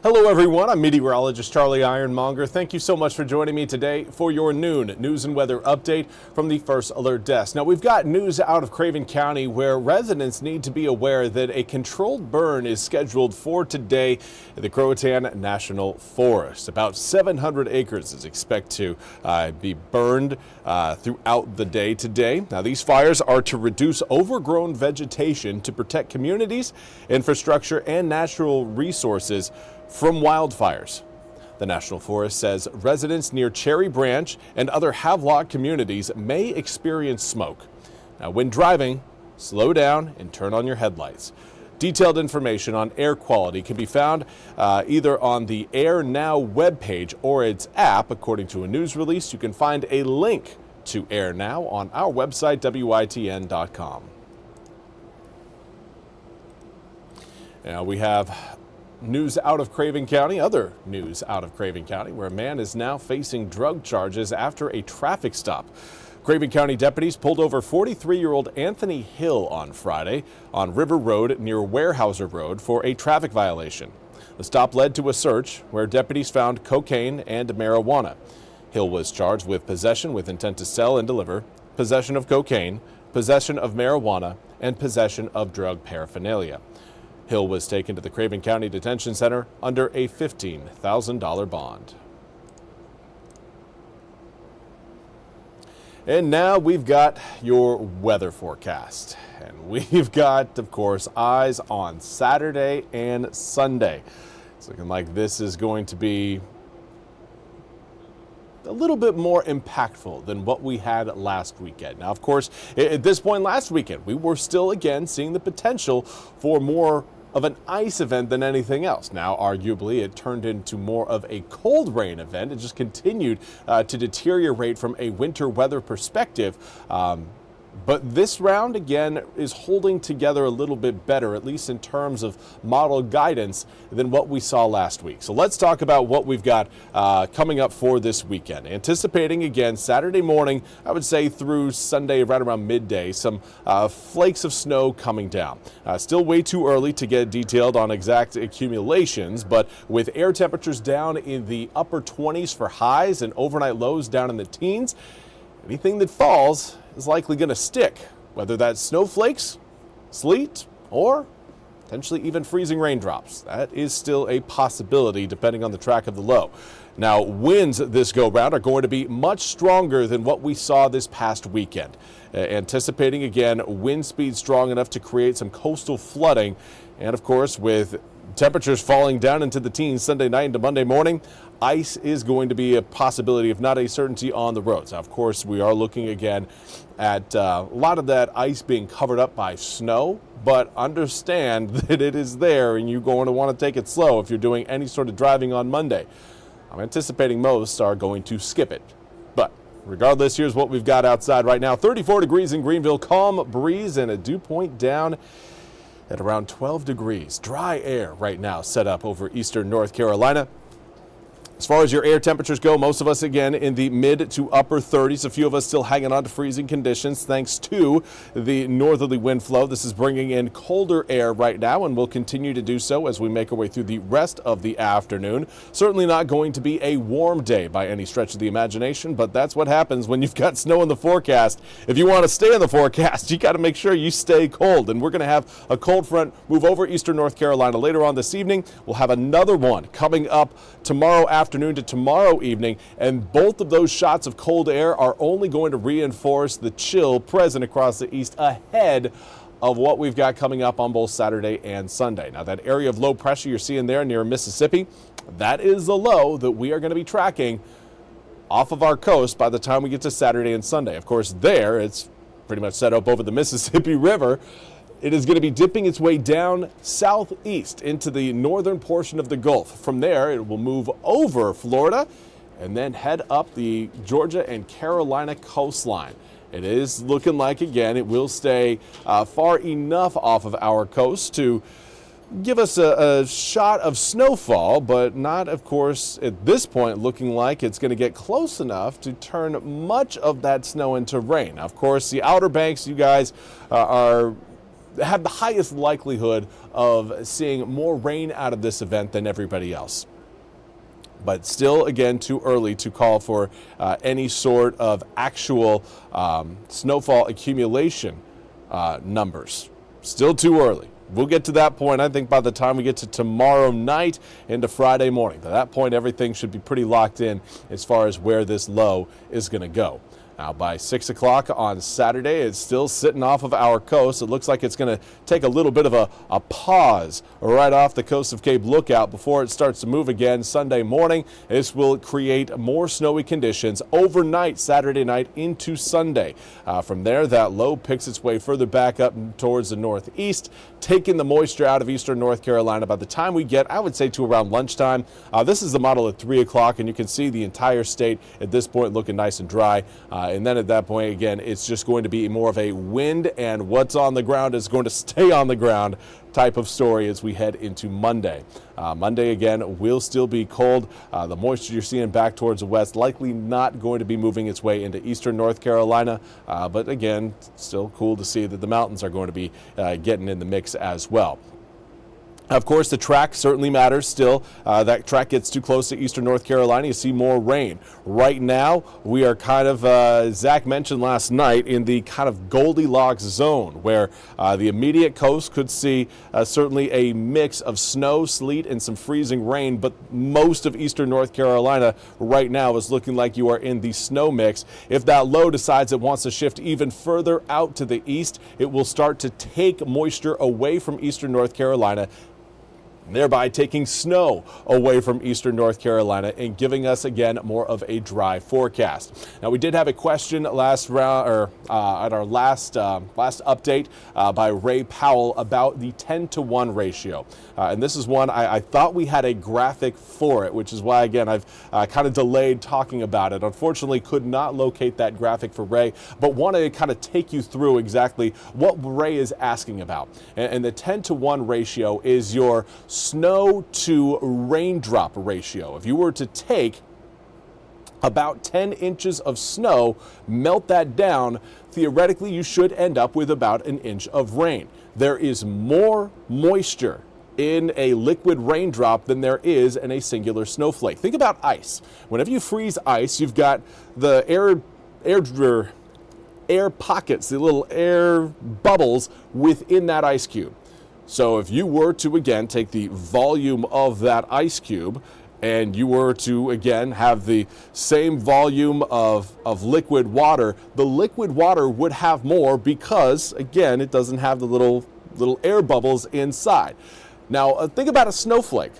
Hello everyone, I'm Meteorologist Charlie Ironmonger. Thank you so much for joining me today for your noon news and weather update from the First Alert Desk. Now we've got news out of Craven County where residents need to be aware that a controlled burn is scheduled for today at the Croatan National Forest. About 700 acres is expected to be burned throughout the day today. Now these fires are to reduce overgrown vegetation to protect communities, infrastructure, and natural resources from wildfires. The National Forest says residents near Cherry Branch and other Havelock communities may experience smoke. Now, when driving, slow down and turn on your headlights. Detailed information on air quality can be found either on the Air Now webpage or its app. According to a news release, you can find a link to Air Now on our website, WITN.com. Now we have news out of Craven County, other news out of Craven County, where a man is now facing drug charges after a traffic stop. Craven County deputies pulled over 43-year-old Anthony Hill on Friday on River Road near Warehouser Road for a traffic violation. The stop led to a search where deputies found cocaine and marijuana. Hill was charged with possession with intent to sell and deliver, possession of cocaine, possession of marijuana, and possession of drug paraphernalia. Hill was taken to the Craven County Detention Center under a $15,000 bond. And now we've got your weather forecast. And we've got, of course, eyes on Saturday and Sunday. It's looking like this is going to be a little bit more impactful than what we had last weekend. Now, of course, at this point last weekend, we were still again seeing the potential for more of an ice event than anything else. Now, arguably, it turned into more of a cold rain event. It just continued to deteriorate from a winter weather perspective. But this round, again, is holding together a little bit better, at least in terms of model guidance, than what we saw last week. So let's talk about what we've got coming up for this weekend. Anticipating, again, Saturday morning, I would say through Sunday right around midday, some flakes of snow coming down. Still way too early to get detailed on exact accumulations, but with air temperatures down in the upper 20s for highs and overnight lows down in the teens, anything that falls is likely going to stick, whether that's snowflakes, sleet, or potentially even freezing raindrops. That is still a possibility depending on the track of the low. Now, winds this go-round are going to be much stronger than what we saw this past weekend. Anticipating, again, wind speed strong enough to create some coastal flooding. And, of course, with temperatures falling down into the teens Sunday night into Monday morning, ice is going to be a possibility, if not a certainty, on the roads. Now, of course, we are looking again at a lot of that ice being covered up by snow, but understand that it is there and you're going to want to take it slow if you're doing any sort of driving on Monday. I'm anticipating most are going to skip it. But regardless, here's what we've got outside right now. 34 degrees in Greenville, calm breeze and a dew point down at around 12 degrees. Dry air right now set up over eastern North Carolina. As far as your air temperatures go, most of us, again, in the mid to upper 30s. A few of us still hanging on to freezing conditions thanks to the northerly wind flow. This is bringing in colder air right now and will continue to do so as we make our way through the rest of the afternoon. Certainly not going to be a warm day by any stretch of the imagination, but that's what happens when you've got snow in the forecast. If you want to stay in the forecast, you got to make sure you stay cold. And we're going to have a cold front move over eastern North Carolina later on this evening. We'll have another one coming up tomorrow afternoon to tomorrow evening, and both of those shots of cold air are only going to reinforce the chill present across the east ahead of what we've got coming up on both Saturday and Sunday. Now, that area of low pressure you're seeing there near Mississippi, that is the low that we are going to be tracking off of our coast by the time we get to Saturday and Sunday. Of course, there it's pretty much set up over the Mississippi River. It is going to be dipping its way down southeast into the northern portion of the Gulf. From there, it will move over Florida and then head up the Georgia and Carolina coastline. It is looking like, again, it will stay far enough off of our coast to give us a shot of snowfall, but not, of course, at this point looking like it's going to get close enough to turn much of that snow into rain. Now, of course, the Outer Banks, you guys are have the highest likelihood of seeing more rain out of this event than everybody else. But still, again, too early to call for any sort of actual snowfall accumulation numbers. Still too early. We'll get to that point, I think, by the time we get to tomorrow night into Friday morning. At that point, everything should be pretty locked in as far as where this low is going to go. Now, by 6 o'clock on Saturday, it's still sitting off of our coast. It looks like it's going to take a little bit of a pause right off the coast of Cape Lookout before it starts to move again Sunday morning. This will create more snowy conditions overnight Saturday night into Sunday. From there, that low picks its way further back up towards the northeast, taking the moisture out of eastern North Carolina. By the time we get, I would say, to around lunchtime, this is the model at 3 o'clock, and you can see the entire state at this point looking nice and dry. And then at that point, again, it's just going to be more of a wind and what's on the ground is going to stay on the ground type of story as we head into Monday. Monday, again, will still be cold. The moisture you're seeing back towards the west likely not going to be moving its way into eastern North Carolina. But again, still cool to see that the mountains are going to be getting in the mix as well. Of course, the track certainly matters still. That track gets too close to eastern North Carolina, you see more rain. Right now, we are kind of, Zach mentioned last night, in the kind of Goldilocks zone where the immediate coast could see certainly a mix of snow, sleet, and some freezing rain, but most of eastern North Carolina right now is looking like you are in the snow mix. If that low decides it wants to shift even further out to the east, it will start to take moisture away from eastern North Carolina, thereby taking snow away from eastern North Carolina and giving us again more of a dry forecast. Now, we did have a question last round, or at our last update by Ray Powell about the 10-to-1 ratio, and this is one I thought we had a graphic for it, which is why again I've kind of delayed talking about it. Unfortunately, could not locate that graphic for Ray, but wanted to kind of take you through exactly what Ray is asking about. And the 10-to-1 ratio is your snow to raindrop ratio. If you were to take about 10 inches of snow, melt that down, theoretically you should end up with about an inch of rain. There is more moisture in a liquid raindrop than there is in a singular snowflake. Think about ice. Whenever you freeze ice, you've got the air pockets, the little air bubbles within that ice cube. So if you were to, again, take the volume of that ice cube and you were to, again, have the same volume of liquid water, the liquid water would have more because, again, it doesn't have the little air bubbles inside. Now, think about a snowflake.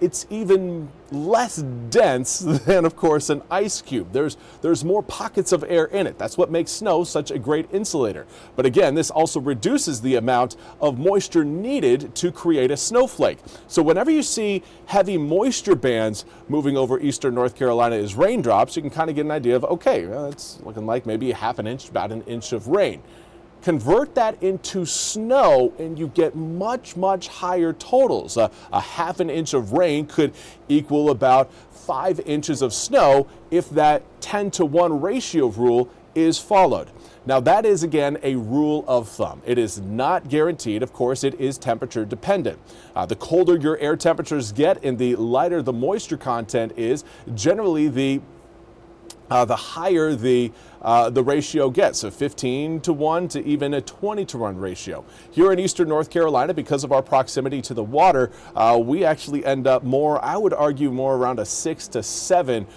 It's even less dense than, of course, an ice cube. There's more pockets of air in it. That's what makes snow such a great insulator. But again, this also reduces the amount of moisture needed to create a snowflake. So whenever you see heavy moisture bands moving over eastern North Carolina as raindrops, you can kind of get an idea of, okay, well, it's looking like maybe a half an inch, about an inch of rain. Convert that into snow and you get much, much higher totals. A half an inch of rain could equal about 5 inches of snow if that 10-to-1 ratio rule is followed. Now, that is, again, a rule of thumb. It is not guaranteed. Of course, it is temperature dependent. The colder your air temperatures get and the lighter the moisture content is, generally the higher the ratio gets, so 15-to-1 to even a 20-to-1 ratio. Here in eastern North Carolina, because of our proximity to the water, we actually end up more, I would argue, more around a 6-to-7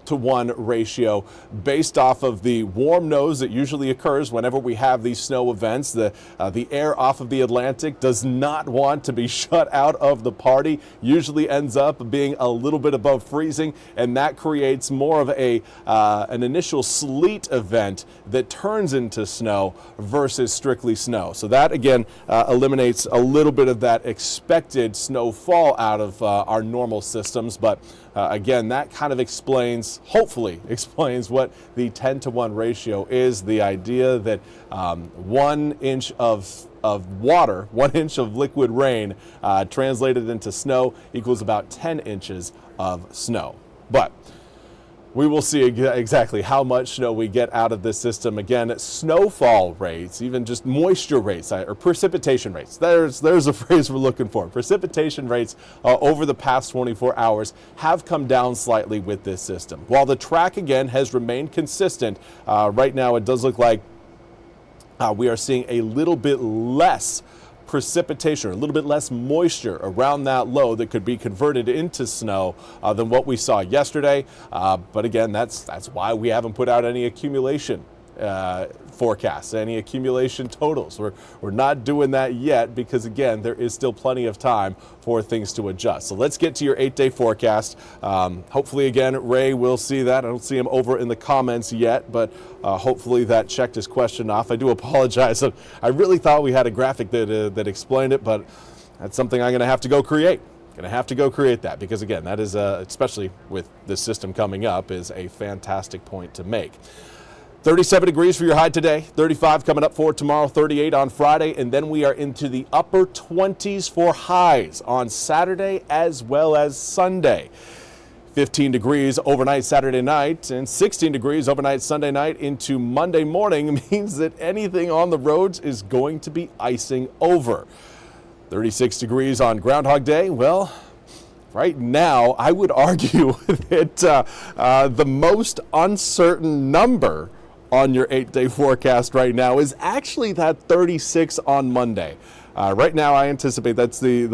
to 1 ratio based off of the warm nose that usually occurs whenever we have these snow events. The air off of the Atlantic does not want to be shut out of the party, usually ends up being a little bit above freezing, and that creates more of an initial sleet event that turns into snow versus strictly snow. So that again eliminates a little bit of that expected snowfall out of our normal systems, but again, that kind of hopefully explains what the 10-to-1 ratio is. The idea that 1 inch of water, 1 inch of liquid rain translated into snow equals about 10 inches of snow. But We will see exactly how much snow we get out of this system. Again, snowfall rates, even just moisture rates or precipitation rates. There's a phrase we're looking for. Precipitation rates over the past 24 hours have come down slightly with this system. While the track again has remained consistent, right now it does look like we are seeing a little bit less precipitation, or a little bit less moisture around that low that could be converted into snow than what we saw yesterday. But again, that's why we haven't put out any accumulation forecasts, any accumulation totals. We're not doing that yet because, again, there is still plenty of time for things to adjust. So let's get to your 8-day forecast. Hopefully, again, Ray will see that. I don't see him over in the comments yet, but hopefully that checked his question off. I do apologize. I really thought we had a graphic that explained it, but that's something I'm going to have to go create. Going to have to go create that because, again, that is, especially with this system coming up, is a fantastic point to make. 37 degrees for your high today, 35 coming up for tomorrow, 38 on Friday, and then we are into the upper 20s for highs on Saturday as well as Sunday. 15 degrees overnight Saturday night and 16 degrees overnight Sunday night into Monday morning means that anything on the roads is going to be icing over. 36 degrees on Groundhog Day. Well, right now, I would argue that the most uncertain number on your 8-day forecast right now is actually that 36 on Monday. Right now, I anticipate that's there's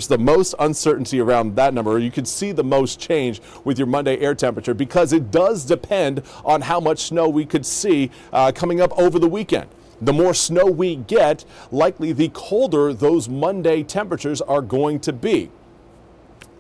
the most uncertainty around that number. You could see the most change with your Monday air temperature because it does depend on how much snow we could see coming up over the weekend. The more snow we get, likely the colder those Monday temperatures are going to be.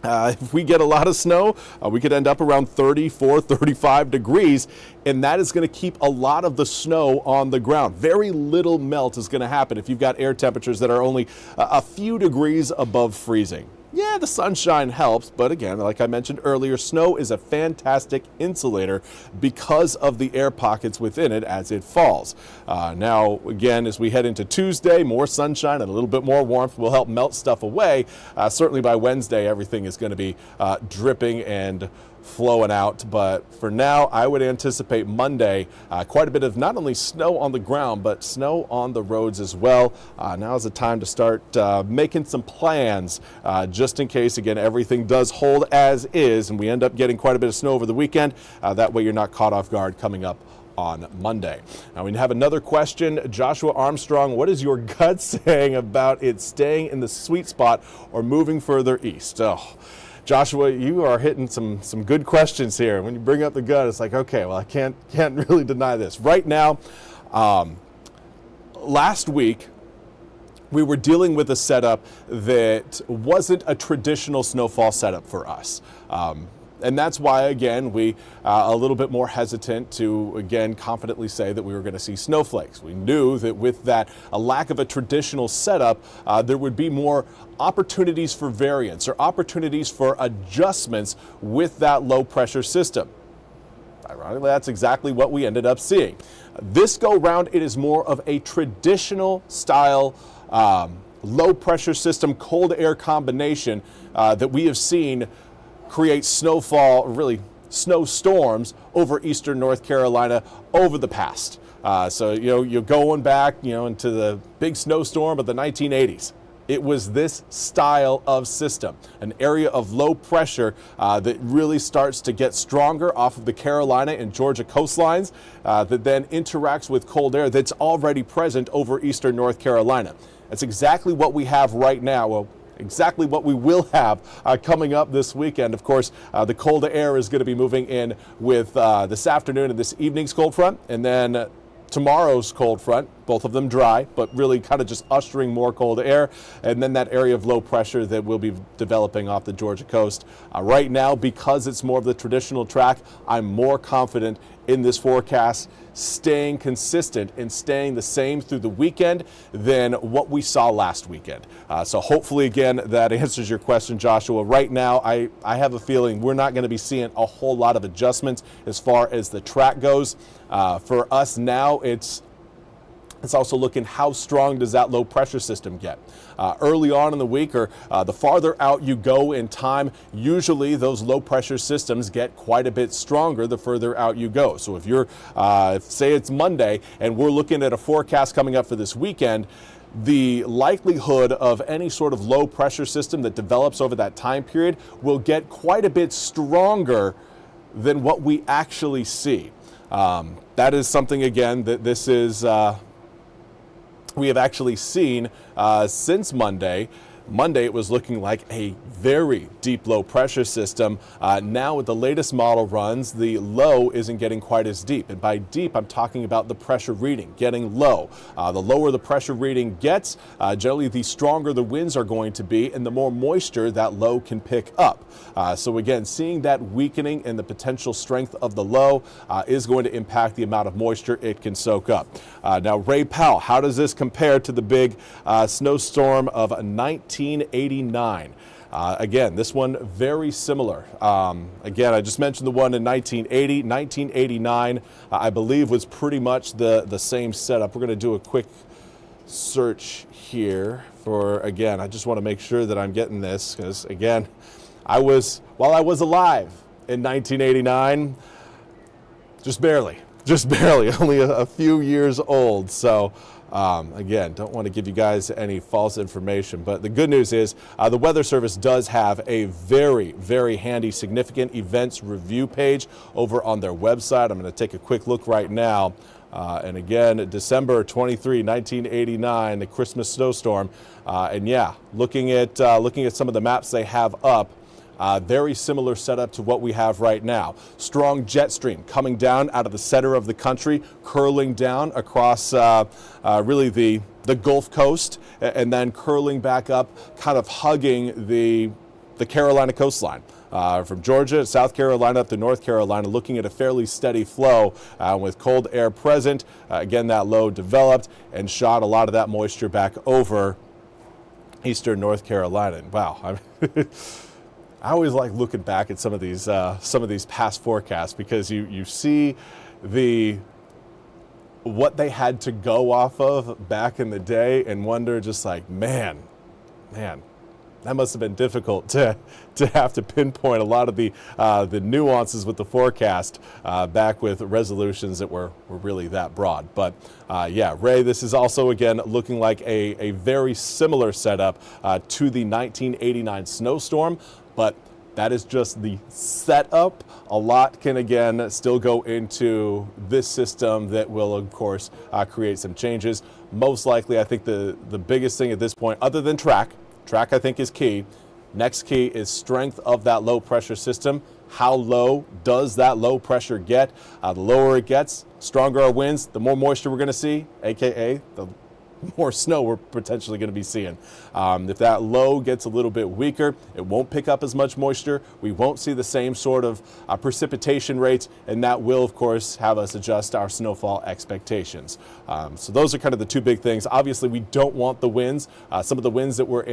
If we get a lot of snow, we could end up around 34, 35 degrees, and that is going to keep a lot of the snow on the ground. Very little melt is going to happen if you've got air temperatures that are only a few degrees above freezing. Yeah, the sunshine helps, but again, like I mentioned earlier, snow is a fantastic insulator because of the air pockets within it as it falls. Now, again, as we head into Tuesday, more sunshine and a little bit more warmth will help melt stuff away. Certainly by Wednesday, everything is going to be dripping and flowing out, but for now I would anticipate Monday quite a bit of not only snow on the ground but snow on the roads as well. Now is the time to start making some plans just in case, again, everything does hold as is and we end up getting quite a bit of snow over the weekend. That way you're not caught off guard coming up on Monday. Now we have another question. Joshua Armstrong, what is your gut saying about it staying in the sweet spot or moving further east? Joshua, you are hitting some good questions here. When you bring up the gut, it's like, okay, well, I can't really deny this. Right now, last week, we were dealing with a setup that wasn't a traditional snowfall setup for us. And that's why, again, we a little bit more hesitant to, again, confidently say that we were going to see snowflakes. We knew that with that, a lack of a traditional setup, there would be more opportunities for variance or opportunities for adjustments with that low pressure system. Ironically, that's exactly what we ended up seeing. This go round, it is more of a traditional style low pressure system, cold air combination that we have seen create snowfall, really snowstorms over eastern North Carolina over the past. So, you're going back, into the big snowstorm of the 1980s. It was this style of system, an area of low pressure that really starts to get stronger off of the Carolina and Georgia coastlines that then interacts with cold air that's already present over eastern North Carolina. That's exactly what we have right now. Well, exactly what we will have coming up this weekend. Of course, the cold air is going to be moving in with this afternoon and this evening's cold front, and then tomorrow's cold front, both of them dry, but really kind of just ushering more cold air, and then that area of low pressure that will be developing off the Georgia coast. Right now, because it's more of the traditional track, I'm more confident in this forecast staying consistent and staying the same through the weekend than what we saw last weekend. So hopefully, again, that answers your question, Joshua. Right now, I have a feeling we're not going to be seeing a whole lot of adjustments as far as the track goes. For us now, it's It's also looking how strong does that low pressure system get. Early on in the week, or the farther out you go in time, usually those low pressure systems get quite a bit stronger the further out you go. So if you're, say it's Monday and we're looking at a forecast coming up for this weekend, the likelihood of any sort of low pressure system that develops over that time period will get quite a bit stronger than what we actually see. That is something, again, that this is we have actually seen since Monday. Monday, it was looking like a very deep low pressure system. Now with the latest model runs, the low isn't getting quite as deep. And by deep, I'm talking about the pressure reading getting low. The lower the pressure reading gets, generally the stronger the winds are going to be and the more moisture that low can pick up. So again, seeing that weakening in the potential strength of the low is going to impact the amount of moisture it can soak up. Now, Ray Powell, how does this compare to the big snowstorm of 1989? Again, this one very similar. Again, I just mentioned the one in 1980. 1989, I believe, was pretty much the same setup. We're going to do a quick search here for, again, I just want to make sure that I'm getting this because, again, while I was alive in 1989, just barely, only a few years old. So again, don't want to give you guys any false information, but the good news is the Weather Service does have a very, very handy significant events review page over on their website. I'm going to take a quick look right now. And again, December 23, 1989, the Christmas snowstorm. And yeah, looking at some of the maps they have up, very similar setup to what we have right now. Strong jet stream coming down out of the center of the country, curling down across really the Gulf Coast, and then curling back up, kind of hugging the Carolina coastline. From Georgia, South Carolina up to North Carolina, looking at a fairly steady flow with cold air present. Again, that low developed and shot a lot of that moisture back over eastern North Carolina. And wow, I always like looking back at some of these past forecasts because you see what they had to go off of back in the day and wonder just like, man, that must have been difficult to have to pinpoint a lot of the nuances with the forecast back with resolutions that were really that broad. But yeah, Ray, this is also again looking like a very similar setup to the 1989 snowstorm, but that is just the setup. A lot can again still go into this system that will of course create some changes. Most likely, I think the biggest thing at this point, other than track I think is key. Next key is strength of that low pressure system. How low does that low pressure get? The lower it gets, stronger our winds, the more moisture we're going to see, aka the more snow we're potentially going to be seeing. If that low gets a little bit weaker, it won't pick up as much moisture. We won't see the same sort of precipitation rates, and that will, of course, have us adjust our snowfall expectations. So those are kind of the two big things. Obviously, we don't want the winds. Some of the winds that were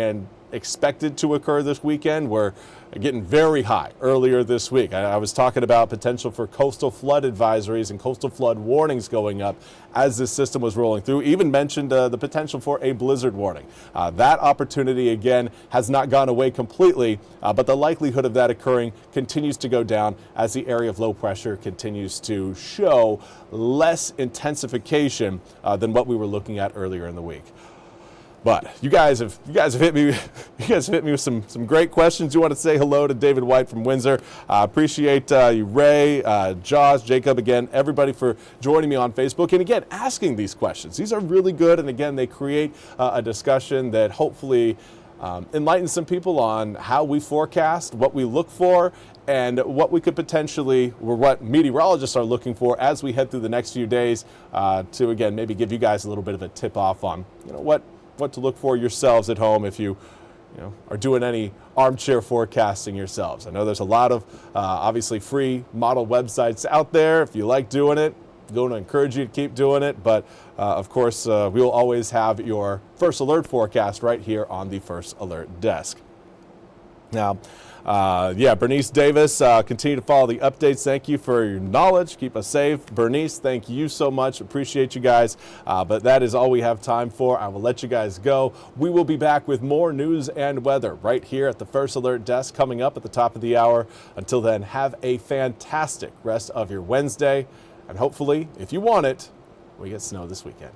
expected to occur this weekend were getting very high earlier this week. I was talking about potential for coastal flood advisories and coastal flood warnings going up as this system was rolling through. Even mentioned the potential for a blizzard warning. That opportunity, again, has not gone away completely, but the likelihood of that occurring continues to go down as the area of low pressure continues to show less intensification than what we were looking at earlier in the week. But you guys have hit me. You guys have hit me with some great questions. You want to say hello to David White from Windsor. Appreciate you, Ray, Jaws, Jacob, again, everybody for joining me on Facebook and again asking these questions. These are really good, and again, they create a discussion that hopefully enlightens some people on how we forecast, what we look for, and what we could potentially, or what meteorologists are looking for as we head through the next few days to again maybe give you guys a little bit of a tip off on what to look for yourselves at home if you are doing any armchair forecasting yourselves. I know there's a lot of obviously free model websites out there. If you like doing it, I'm going to encourage you to keep doing it. But of course, we will always have your First Alert forecast right here on the First Alert desk. Now, Yeah, Bernice Davis, continue to follow the updates. Thank you for your knowledge. Keep us safe. Bernice, thank you so much. Appreciate you guys. But that is all we have time for. I will let you guys go. We will be back with more news and weather right here at the First Alert Desk coming up at the top of the hour. Until then, have a fantastic rest of your Wednesday. And hopefully, if you want it, we get snow this weekend.